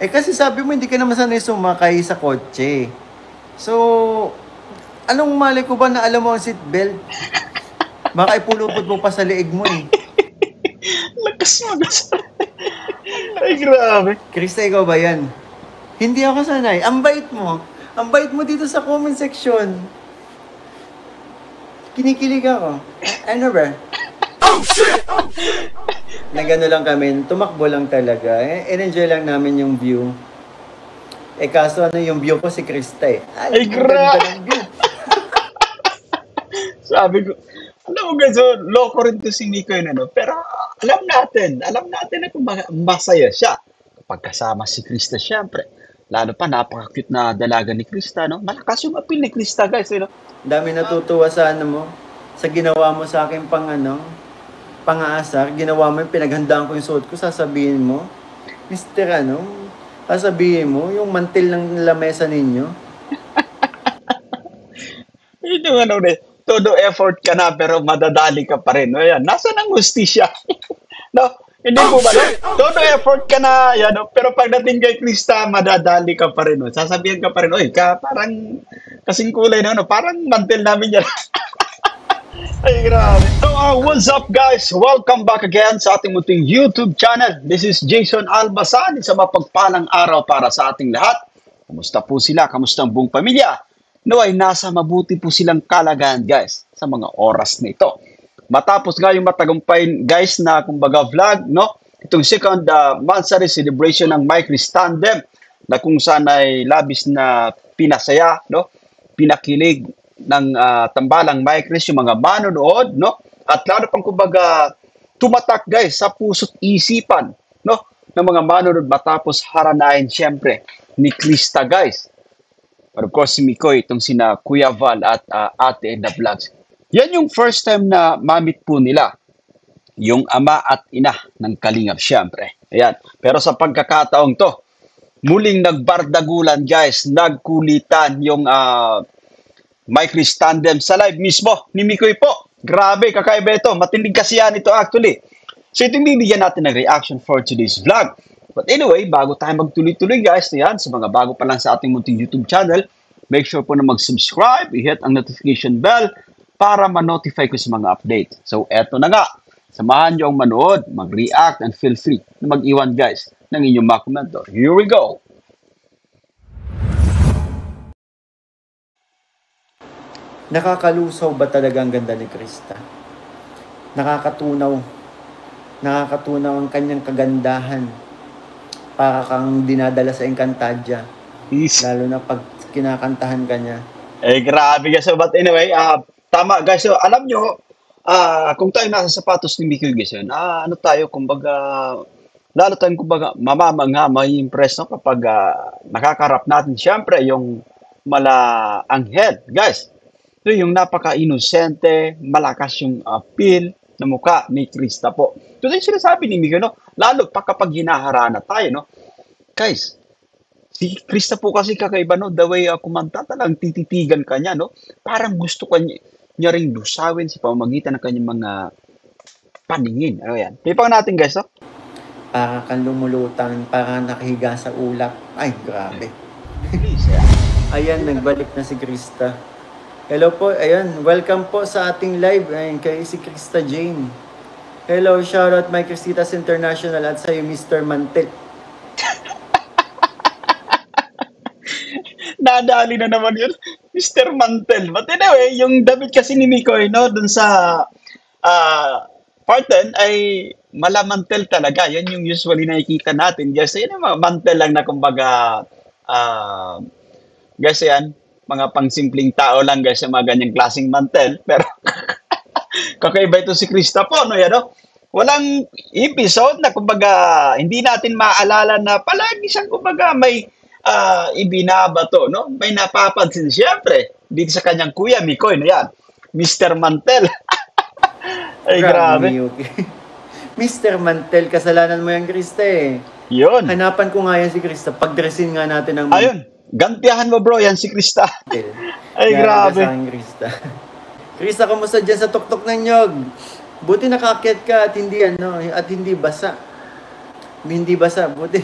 Eh kasi sabi mo hindi ka naman sanay sumakay sa kotse. So, anong mali ko ba na alam mo ang seatbelt? Baka ipulupot mo pa sa leeg mo eh. Lakas magas. Ay, grabe. Krista, ikaw ba yan? Hindi ako sanay. Ang bait mo. Ang bait mo dito sa comment section. Kinikilig ako. Ano ba? Oh shit! Nagano lang kami, tumakbo lang talaga. En-enjoy lang namin yung view. Eh kaso ano yung view ko si Krista eh. Ay, grabe. Sabi ko, alam mo guys, so, loko rin to si Nico yun, ano? Pero alam natin na kung masaya siya. Kapag kasama si Krista, syempre. Lalo pa, napaka-cute na dalaga ni Krista, no? Malakas yung appeal ni Krista, guys, you know? Dami natutuwa sa ano mo, sa ginawa mo sa akin pang-aasar, ginawa mo yung pinaghandaan ko yung suot ko, sasabihin mo, Mr. ano, sasabihin mo, yung mantil ng lamesa ninyo. Yun yung ano, todo effort ka na pero madadali ka pa rin. No? Ayan, nasa ng hustisya? No, hindi po ba? No? Todo effort ka na, yan, no? Pero pagdating kay Krista, madadali ka pa rin. No? Sasabihan ka pa rin, oy, parang kasing kulay na, no? Parang mantil namin yan. Ay, grabe. So, what's up guys? Welcome back again sa ating munting YouTube channel. This is Jason Albasan. Sa mapagpalang araw para sa ating lahat. Kamusta po sila? Kamusta ang buong pamilya? Naway nasa mabuti po silang kalagayan guys sa mga oras na ito. Matapos nga yung matagumpay guys na kumbaga vlog, no? Itong second monthsary celebration ng My Chris Tandem na kung saan ay labis na pinasaya, no? Pinakilig ng tambalang My Chris yung mga manonood, no? At lalo pang kumbaga tumatak guys sa puso't isipan, no? Ng mga manonood matapos haranahin syempre ni Krista guys. But of course si Mikoy, itong sina Kuya Val at Ate Edna Vlogs. Yan yung first time na mamit po nila yung ama at ina ng Kalingap syempre. Ayan. Pero sa pagkakataong to, muling nagbardagulan guys, nagkulitan yung My Chris Tandem sa live mismo ni Mikoy po. Grabe, kakaiba ito. Matinding kasiyahan ito actually. So ito yung bibigyan natin ng reaction for today's vlog. But anyway, bago tayo magtuloy-tuloy guys, yan, sa mga bago pa lang sa ating munting YouTube channel, make sure po na mag-subscribe, i-hit ang notification bell para ma-notify ko sa mga update. So eto na nga, samahan nyo ang manood, mag-react, and feel free na mag-iwan guys ng inyong mga komento. Here we go! Nakakalusaw ba talaga ang ganda ni Krista? Nakakatunaw ang kanyang kagandahan. Para kang dinadala sa Encantadia. Lalo na pag kinakantahan ka niya. Eh, grabe guys. So, but anyway, tama guys. So, alam nyo, kung tayo nasa sapatos ni Mikoy guys, ano tayo, kumbaga, lalo tayong kumbaga, mamamangha, may impress no, kapag nakakarap natin, syempre, yung mala anghel, guys. So, yung napaka-inosente, malakas yung appeal na mukha ni Krista po. So, yung sinasabi ni Mikoy, no, lalo pa kapag hinaharana tayo, no, guys, si Krista po kasi kakaiba, no, the way kumanta, talagang tititigan ka niya, no, parang gusto ka niya ring lusawin sa pamamagitan ng kanyang mga paningin. Ano yan? Pipang natin, guys, no? Para kang lumulutang, para nakahiga sa ulap. Ay, grabe. Please, yeah. Ayan, nagbalik na si Krista. Hello po, ayan, welcome po sa ating live. Ayan, kay si Krista Jane. Hello, shoutout My Cristitas International at sa'yo, Mr. Mantel. Nadali na naman yun, Mr. Mantel. But anyway, yung damit kasi ni Mikoy, no, dun sa part 10 ay malamantel talaga. Yan yung usually nakikita natin. Guys, yan yung mga mantel lang na kumbaga, guys, yan, mga pangsimpleng tao lang guys, yung mga ganyang klaseng mantel. Pero kakaiba ito si Krista po, no, yan, no? Walang episode na kumbaga hindi natin maalala na palagi siyang kumbaga may ibinabato, no? May napapansin siyempre dito sa kanyang kuya Mikoy, no, yan, Mr. Mantel. Ay, grabe. Mr. Mantel, kasalanan mo yan, Krista eh. Yun. Hanapan ko nga yan si Krista. Pag-dressin nga natin ng... Ayun, gantihan mo bro, yan si Krista. Ay, grabe. Krista. Krista, kamusta dyan sa tuktok ng nyog? Buti nakaakyat ka at hindi basa. Hindi basa, buti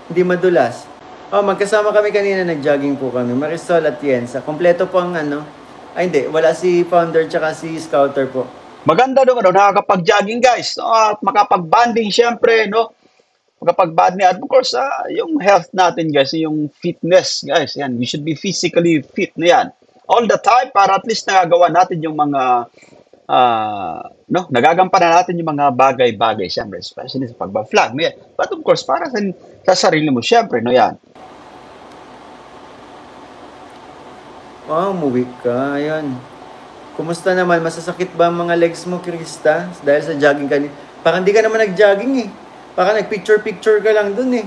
Hindi madulas. Oh, magkasama kami kanina, nag-jogging po kami. Marisol at Yensa. Kompleto po ang ano. Ay, hindi. Wala si founder tsaka si scouter po. Maganda doon, ano, nakakapag-jogging guys, no? At makapag-banding syempre, no? Makapag-banding at of course, yung health natin guys, yung fitness guys, yan, we should be physically fit na yan. All the time para at least nagagawa natin yung mga no, nagagampanan natin yung mga bagay-bagay syempre, especially sa pagba-vlog, no, yan. But of course, para sa sarili mo syempre, no, yan. Oh, umuwi ka. Ayun. Kumusta naman? Masasakit ba ang mga legs mo, Krista? Dahil sa jogging ka ni... Parang di ka naman nag-jogging eh. Parang nag-picture-picture ka lang dun eh.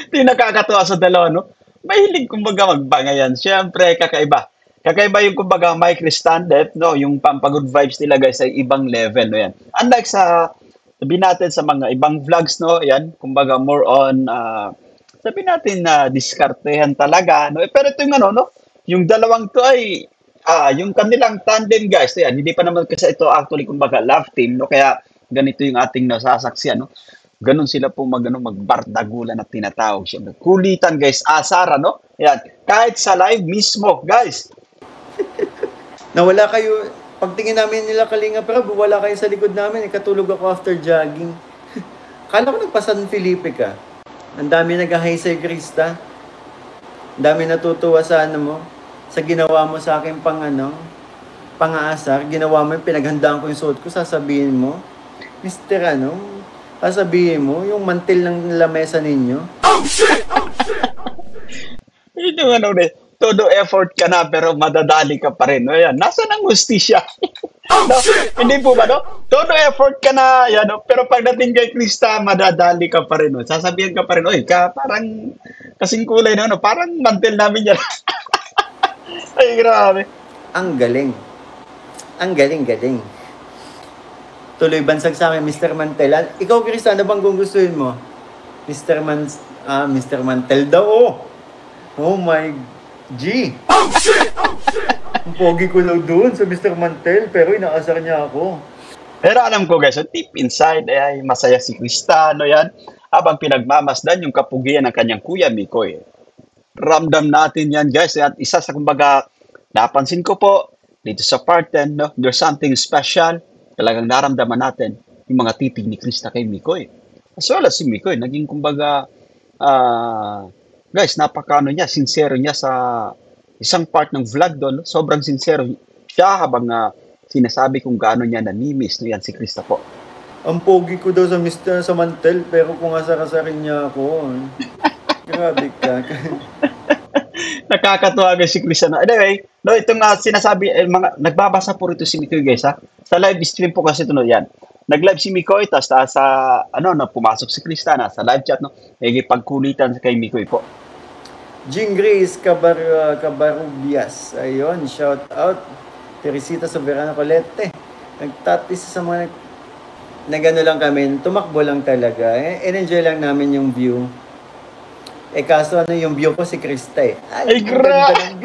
Ito yung nakakatuwa sa dalawa, no? Mahilig kumbaga magbanga yan. Siyempre, kakaiba. Kakaiba yung kumbaga micro-standard, no? Yung pampagood vibes nila guys ay ibang level, no? Yan. Unlike sa, sabi natin sa mga ibang vlogs, no? Yan, kumbaga more on, sabi natin na diskartehan talaga, no? Pero ito yung ano, no? Yung dalawang to ay, yung kanilang tandem guys, yan, hindi pa naman kasi ito actually kumbaga love team, no? Kaya ganito yung ating nasasaksiyan, no? Ganon sila po magbardagulan at tinatawag siya. Kulitan guys, asara, no? Yan, kahit sa live mismo, guys. Nawala kayo, pagtingin namin nila Kalinga, pero wala kayo sa likod namin. Katulog ako after jogging. Kala ko nagpa-San Felipe ka. Ang dami nag-hi sa'yo, Krista. Ang dami natutuwa sa ano mo. Sa ginawa mo sa akin pang-aasar. Ginawa mo yung pinaghandaan ko yung suot ko. Sasabihin mo, Mr. sasabihin mo, yung mantil ng lamesa ninyo. Oh shit! Oh shit! Yun yung ano ulit. Todo effort ka na pero madadali ka pa rin. No? Ayan, nasaan ang hustisya? No? Hindi po ba, no? Todo effort ka na, yan, no? Pero pagdating kay Krista, madadali ka pa rin. No? Sasabihan ka pa rin, oy, parang kasing kulay na, no? Parang mantel namin yan. Ay, grabe. Ang galing. Ang galing. Tuloy bansag sa akin, Mr. Mantel. Ikaw, Krista, ano bang gugustuhin mo? Mr. Mantel daw, oh. Oh my G. Oh shit! Oh shit! Ang pogi ko lang doon sa Mr. Mantel, pero inaasar niya ako. Pero alam ko guys, deep inside ay masaya si Krista, no yan? Habang pinagmamasdan yung kapugian ng kanyang kuya Mikoy. Ramdam natin yan guys. At isa sa kumbaga, napansin ko po, dito sa part 10, no? There's something special. Talagang naramdaman natin yung mga titig ni Krista kay Mikoy. As well as si Mikoy, naging kumbaga, guys, napakano niya, sincero niya sa isang part ng vlog doon. Sobrang sincero siya habang sinasabi kung gaano niya namimiss. No, yan si Krista po. Ang pogi ko daw sa Mantel, pero kung asar-asarin niya ako. Grabe ka. Nakakatuwa guys si Krista. No? Anyway, no, itong sinasabi, mga, nagbabasa po rito si Mikoy guys ha. Sa live stream po kasi ito, no, yan. Nag-live si Mikoy, tapos pumasok si Krista na sa live chat, no? Pagkulitan kay Mikoy po. Jean Grace Cabarubias. Ayun, shout out. Teresita Soberano Colette. Nagtatis sa mga nagano lang kami, tumakbo lang talaga. En-enjoy lang namin yung view. Kaso yung view ko si Krista eh. Ay grabe!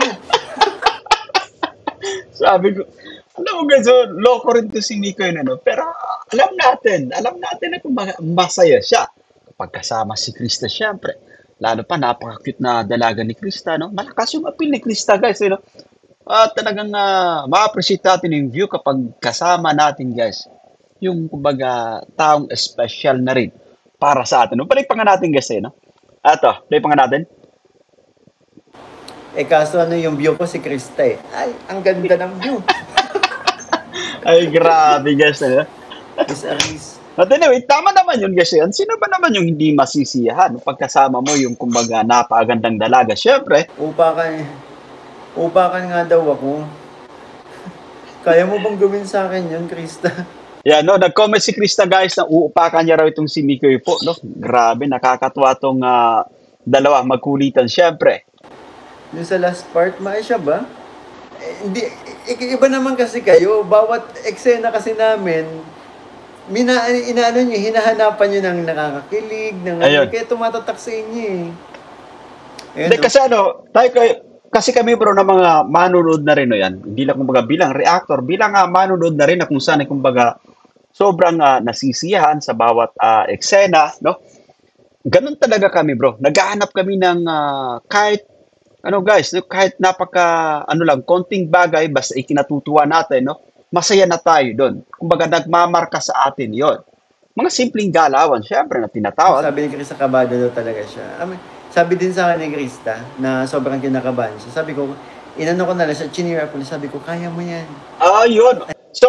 Sabi ko, alam mo guys, loko rin to si Mikoy na, no? Pero alam natin na kung masaya siya kapag kasama si Krista, syempre. Lalo pa, napaka-cute na dalaga ni Krista, no? Malakas yung appeal ni Krista, guys, no? At talagang ma-appreciate natin yung view kapag kasama natin, guys. Yung, kumbaga, taong special na rin para sa atin. No? Balik pa nga natin, guys, no? Ato, balik pa nga natin. Kaso yung view ko si Krista eh. Ay, ang ganda ng view. Ay, grabe, guys, no? Miss Aris. But anyway, tama naman yun guys yan. Sino ba naman yung hindi masisiyahan pagkasama mo yung kumbaga napakagandang dalaga? Siyempre. Upakan nga daw ako. Kaya mo bang gawin sa akin yun, Krista? Yeah, no, nag-comment si Krista guys na uupakan niya raw itong si Mikoy po. No? Grabe, nakakatuwa tong dalawa magkulitan. Siyempre. Yung sa last part, maayos siya ba? Hindi, iba naman kasi kayo. Bawat eksena kasi namin, hinahanapan nyo ng nakakakilig, kaya tumatatak sa inyo eh. Hindi, kasi kasi kami bro na mga manonood na rin, no, yan. Hindi lang kumbaga bilang reactor, bilang manonood na rin na kung saan kumbaga sobrang nasisiyahan sa bawat eksena, no? Ganun talaga kami, bro. Naghahanap kami ng kahit ano guys, no, kahit napaka ano lang, konting bagay basta ikinatutuwa natin, no? Masaya na tayo doon. Kumbaga nagmamarka sa atin 'yon. Mga simpleng galawan, syempre na tinatawag. Sabi ni Krista, kabado daw talaga siya. Sabi din sa akin ni Krista na sobrang kinakabahan siya. Sabi ko, inano ko na lang siya, chinira ko na, sabi ko, kaya mo yan. Yun. So,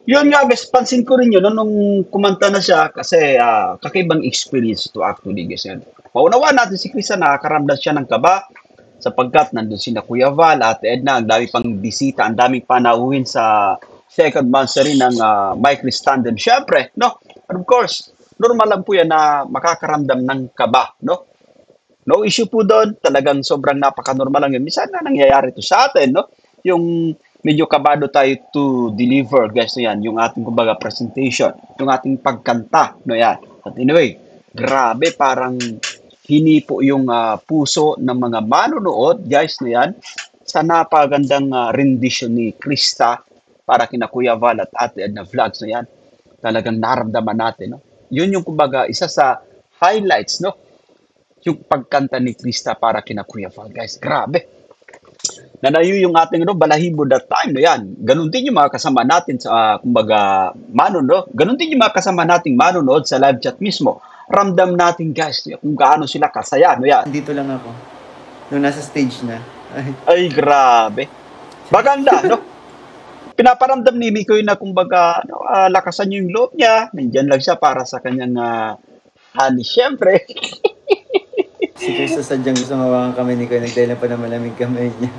yun nga guys, pansin ko rin yun no, nung kumanta na siya kasi kakaibang experience to actually guys. Yan. Maunawaan natin si Krista, nakakaramdam siya ng kaba sapagkat nandun si na Kuya Val at Edna, ang dami pang bisita, ang daming panauhin sa second monthsary ng My Chris Tandem. Syempre, no? And of course, normal lang po yan na makakaramdam ng kaba, no? No issue po doon, talagang sobrang napaka-normal lang yun. Minsan na nangyayari to sa atin, no? Yung medyo kabado tayo to deliver, guys, no yan, yung ating kumbaga presentation, yung ating pagkanta, no yan. At anyway, grabe, parang hinipo yung puso ng mga manonood, guys, no yan, sa napagandang rendition ni Krista para kina Kuya Val at Ate Edna Vlogs, no yan. Talagang naramdaman natin, no? Yun yung kumbaga isa sa highlights, no? Yung pagkanta ni Krista para kina Kuya Val, guys. Grabe. Nanayo yung ating balahibo that time, no yan. Ganun din yung mga kasama natin sa, kumbaga, manonood. Ganun din yung mga kasama nating manonood sa live chat mismo. Ramdam natin, guys, kung gaano sila kasaya, no yan. Dito lang ako. Nung nasa stage na. Ay, grabe. Maganda, no? Pinaparamdam ni Mikoy na kumbaga, lakasan yung loob niya. Nandyan lang siya para sa kanyang honey, syempre. Si Krista sadyang gusto mawakan kami ni Koy. Nagdala pa na malamig kamay niya.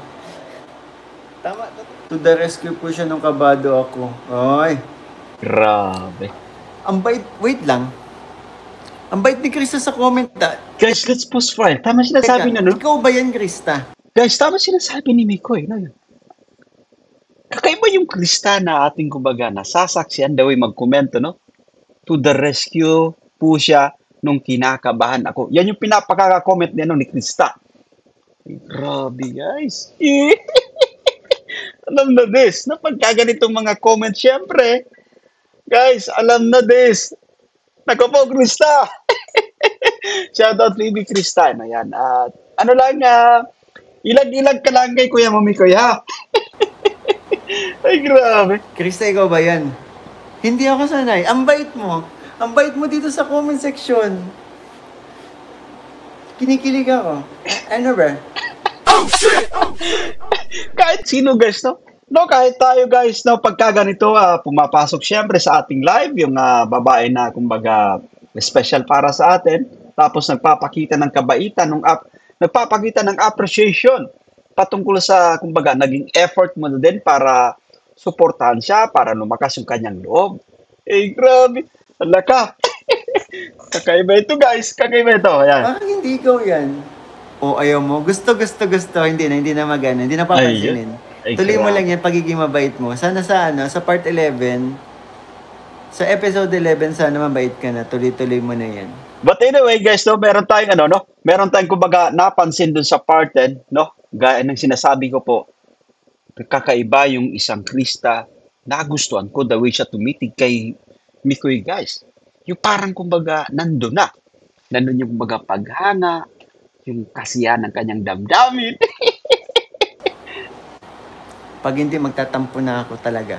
Tama. To the rescue po siya nung kabado ako. Ay. Grabe. Ang bait. Wait lang. Ang bait ni Krista sa comment. Guys, let's pause for it. Tama sinasabi na, no? Ikaw ba yan, Krista? Guys, tama sinasabi ni Mikoy, no? Kakaiba yung Krista na ating kumbaga nasasaksihan daw ay magkomento, no? To the rescue po siya nung kinakabahan ako. Yan yung pinapakaka-comment niya ni Krista. Grabe, guys. Alam na this. Na pagka ganitong mga comment, syempre, guys, alam na this. Nako po, Krista. Shoutout baby Krista. Ayan. Ano lang, ilag-ilag ka lang kay Kuya Mikoy, ha? Ay, grabe. Krista, ikaw ba yan? Hindi ako sanay. Ang bait mo. Ang bait mo dito sa comment section. Kinikilig ako. Ano ba? Oh, shit! Kahit sino, guys, no? No, kahit tayo, guys, no, pagka ganito, pumapasok syempre sa ating live, yung babae na, kumbaga, special para sa atin, tapos nagpapakita ng kabaitan, nagpapakita ng appreciation patungkol sa, kumbaga, naging effort mo na din para suportahan siya, para lumakas yung kanyang loob. Eh, grabe. Wala ka. Kakaiba ito, guys. Kakaiba ito. Ayan. Parang hindi ikaw yan. O, ayaw mo. Gusto. Hindi na magana. Hindi na papansinin. Tuloy mo lang yan, pagiging mabait mo. Sana sa part 11, sa episode 11, sana mabait ka na. Tuloy mo na yan. But anyway, guys, no, meron tayong kumbaga napansin dun sa part 10, no? Gaya ng sinasabi ko po, kakaiba yung isang Krista. Nagustuhan ko the way siya tumitig kay Mikoy, guys. Yung parang kumbaga nandun na. Nandun yung kumbaga paghanga, yung kasiyahan ng kanyang damdamin. Pag hindi, magtatampo na ako talaga.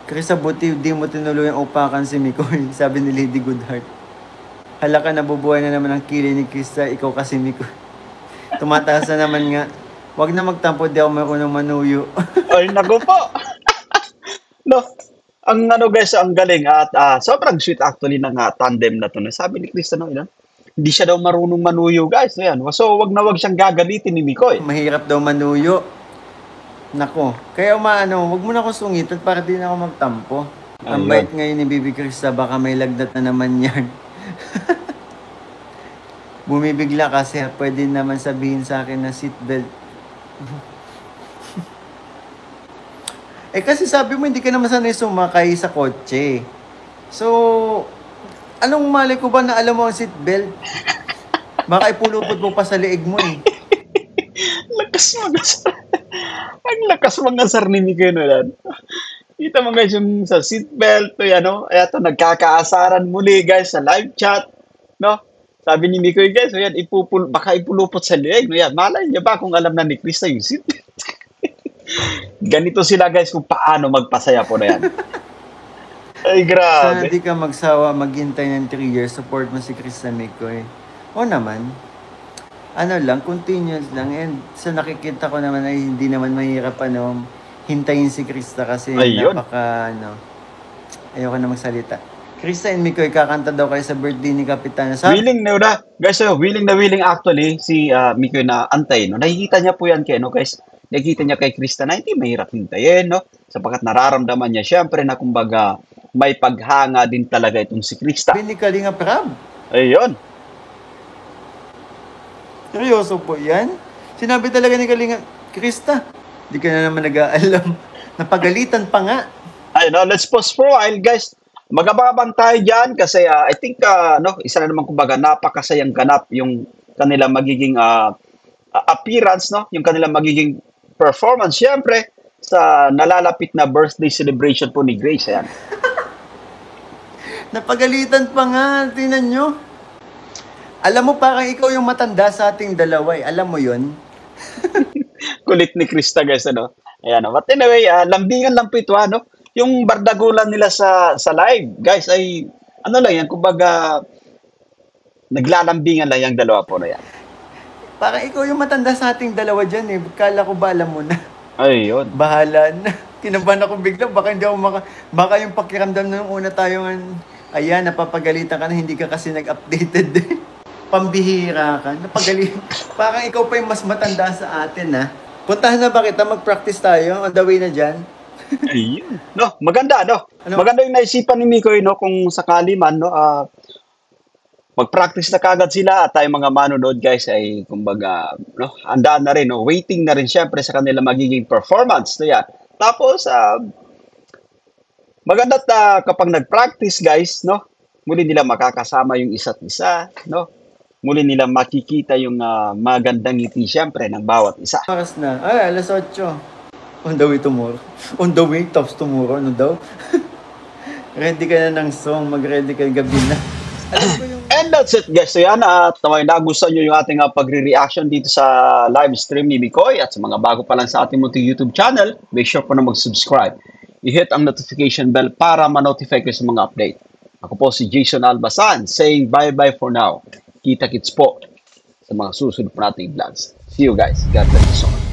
Krista, buti di mo tinuloy ang upakan si Mikoy, sabi ni Lady Goodheart. Hala ka, nabubuhay na naman ang kili ni Krista, ikaw kasi Mikoy. Tumataas na naman nga. Wag na magtampo, di ako marunong manuyo. Ay, nago po. No, ang guys, ang galing at sobrang sweet actually ng tandem na to. Sabi ni Krista, no, hindi siya daw marunong manuyo, guys. No, yan. So, wag siyang gagalitin ni Mikoy. Mahirap daw manuyo. Nako. Kaya wag mo na ako sungitan para di na ako magtampo. Ang bait ngayon ni Bibi Krista, baka may lagnat na naman yan. Bumibigla kasi pwede naman sabihin sa akin na seatbelt. Kasi sabi mo hindi ka naman sanay sumakay sa kotse. So, anong mali ko ba na alam mo ang seatbelt? Baka ipulupot mo pa sa leeg mo eh. Ang lakas mangasar ni Mikoy na yan. Kita mo guys yung sa seatbelt, to yan, no? Eto, nagkakaasaran muli guys sa live chat, no? Sabi ni Mikoy guys, so yan, baka ipulupot sa leeg, no? Yan, malay niya ba kung alam na ni Krista yung seatbelt? Ganito sila guys kung paano magpasaya po na yan. Ay, Sana grabe. di ka magsawa maghintay ng 3 years, support mo si Krista Mikoy. O naman, ano lang, continuous lang. And sa nakikita ko naman ay hindi naman mahirap hintayin si Krista kasi Ayun. ayoko na magsalita. Krista and Mikoy, kakanta daw kayo sa birthday ni Kapitana. Willing na guys, willing na willing actually si Mikoy na antay, no? Nakikita niya po yan kay, no, guys? Nakikita niya kay Krista na hindi mahirap hintayin, no? Sapagkat nararamdaman niya syempre na kumbaga may paghanga din talaga itong si Krista. Sabi ni Kalinga Prab. Ayun. Seryoso po yan? Sinabi talaga ni Kalinga, Krista, di ka na naman nag-aalam. Napagalitan pa nga. Ay, no, let's pause for a while, guys. Magababang tayo dyan kasi I think, no, isa na naman kumbaga napakasayang ganap yung kanilang magiging appearance, no? Yung kanilang magiging performance, syempre, sa nalalapit na birthday celebration po ni Grace. Ayan. Napagalitan pa nga, tingnan nyo. Alam mo, parang ikaw yung matanda sa ating dalawa eh. Alam mo yun? Kulit ni Krista, guys, ano? Ayan, no? But anyway, lambingan lang po ito, ano? Yung bardagulan nila sa live, guys, ay, ano lang yan, kumbaga, naglalambingan lang yung dalawa po na yan. Parang ikaw yung matanda sa ating dalawa dyan eh. Kala ko ba alam mo na? Ayun. Bahala na. Kinabahan ako bigla. Baka hindi ako baka yung pakiramdam nung una tayong ayan, napapagalitan ka na, hindi ka kasi nag-updated din. Pambihira ka. Parang ikaw pa yung mas matanda sa atin, ha? Puntahan na ba kita? Mag-practice tayo? On the way na dyan? Ayun. No, maganda, no? Ano? Maganda yung naisipan ni Mikoy, no? Kung sakali man, no? Mag-practice na kagad sila at tayong mga manonood, guys, ay, kumbaga, no? Handaan na rin, no? Waiting na rin, syempre, sa kanila magiging performance. So, yan. Tapos, maganda kapag nag-practice, guys, no? Muli nila makakasama yung isa't isa, no? Muli nila makikita yung magandang ngiti, syempre, ng bawat isa. Oras na. Ay, alas 8. On the way tomorrow. On the way, tops tomorrow. Ano daw? Ready ka na ng song. Mag-ready ka gabi na. Alam ko yung... And that's it, guys. So yan, at nagustuhan nyo yung ating pagre-reaction dito sa live stream ni Mikoy. At sa mga bago pa lang sa ating munting YouTube channel, make sure po na mag-subscribe. I-hit ang notification bell para ma-notify kayo sa mga update. Ako po si Jason Albasan saying bye-bye for now. Kita-kits po sa mga susunod po nating vlogs. See you guys. God bless you so much.